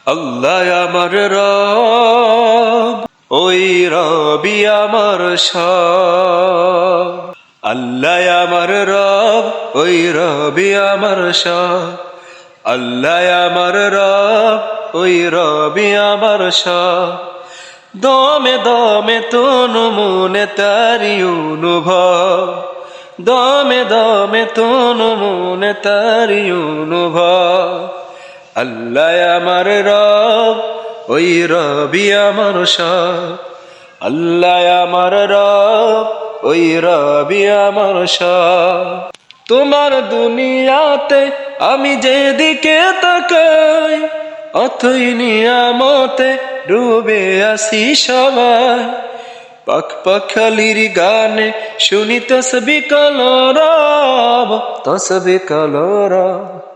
আল্লাহ আমার রব, ওই রবি আমার সব। আল্লাহ আমার রব, ওই রবি আমার সব। আল্লাহ আমার রব, ওই রবি আমার সব। দমে দমে তনু মনে তারি অনুভব, দমে দমে তনু মনে তারি অনুভব। আল্লাহ আমার রব, ওই রবি আমার সব। আল্লাহ আমার রব, ওই রবি আমার সব। তোমার দুনিয়াতে আমি যেদিকে তাকাই, অথই নিয়ামতে ডুবে আসি সবাই। পাখ পাখালির গানে শুনি তসবি কলরব, তসবি কলরব।